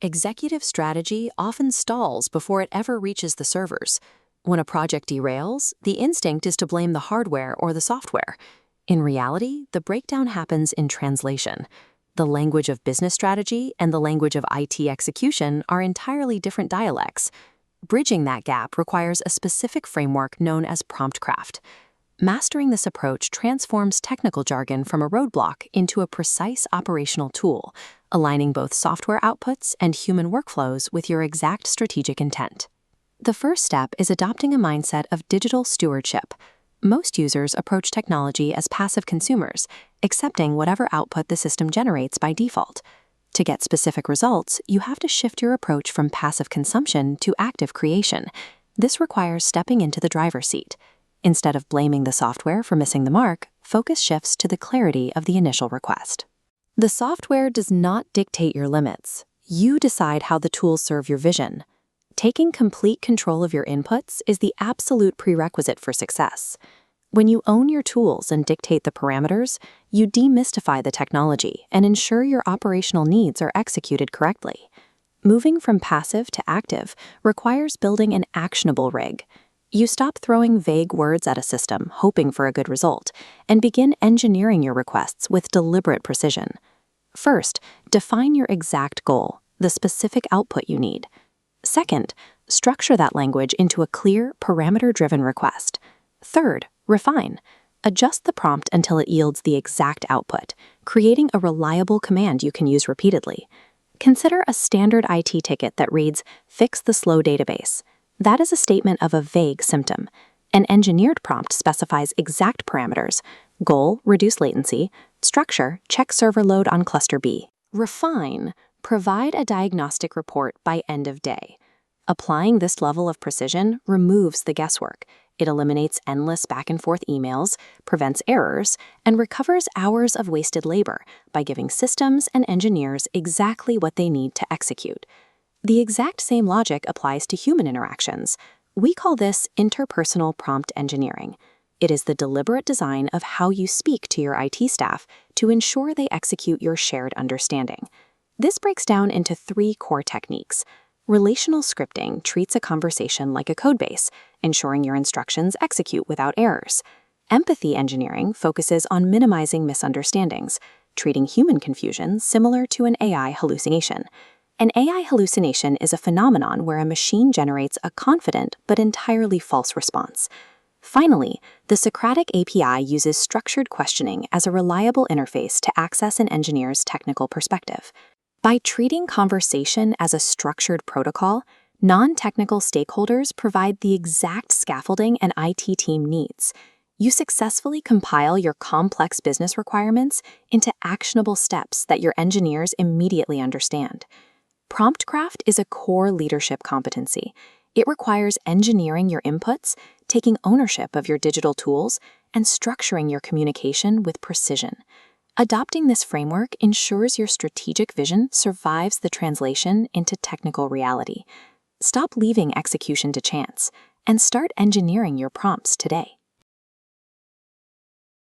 Executive strategy often stalls before it ever reaches the servers. When a project derails, the instinct is to blame the hardware or the software. In reality, the breakdown happens in translation. The language of business strategy and the language of IT execution are entirely different dialects. Bridging that gap requires a specific framework known as PromptCraft. Mastering this approach transforms technical jargon from a roadblock into a precise operational tool, aligning both software outputs and human workflows with your exact strategic intent. The first step is adopting a mindset of digital stewardship. Most users approach technology as passive consumers, accepting whatever output the system generates by default. To get specific results, you have to shift your approach from passive consumption to active creation. This requires stepping into the driver's seat. Instead of blaming the software for missing the mark, focus shifts to the clarity of the initial request. The software does not dictate your limits. You decide how the tools serve your vision. Taking complete control of your inputs is the absolute prerequisite for success. When you own your tools and dictate the parameters, you demystify the technology and ensure your operational needs are executed correctly. Moving from passive to active requires building an actionable rig. You stop throwing vague words at a system, hoping for a good result, and begin engineering your requests with deliberate precision. First, define your exact goal, the specific output you need. Second, structure that language into a clear, parameter-driven request. Third, refine. Adjust the prompt until it yields the exact output, creating a reliable command you can use repeatedly. Consider a standard IT ticket that reads, "Fix the slow database." That is a statement of a vague symptom. An engineered prompt specifies exact parameters: goal, reduce latency; structure, check server load on cluster B; refine, provide a diagnostic report by end of day. Applying this level of precision removes the guesswork. It eliminates endless back-and-forth emails, prevents errors, and recovers hours of wasted labor by giving systems and engineers exactly what they need to execute. The exact same logic applies to human interactions. We call this interpersonal prompt engineering. It is the deliberate design of how you speak to your IT staff to ensure they execute your shared understanding. This breaks down into 3 core techniques. Relational scripting treats a conversation like a codebase, ensuring your instructions execute without errors. Empathy engineering focuses on minimizing misunderstandings, treating human confusion similar to an AI hallucination. An AI hallucination is a phenomenon where a machine generates a confident but entirely false response. Finally, the Socratic API uses structured questioning as a reliable interface to access an engineer's technical perspective. By treating conversation as a structured protocol, non-technical stakeholders provide the exact scaffolding an IT team needs. You successfully compile your complex business requirements into actionable steps that your engineers immediately understand. PromptCraft is a core leadership competency. It requires engineering your inputs, taking ownership of your digital tools, and structuring your communication with precision. Adopting this framework ensures your strategic vision survives the translation into technical reality. Stop leaving execution to chance, and start engineering your prompts today.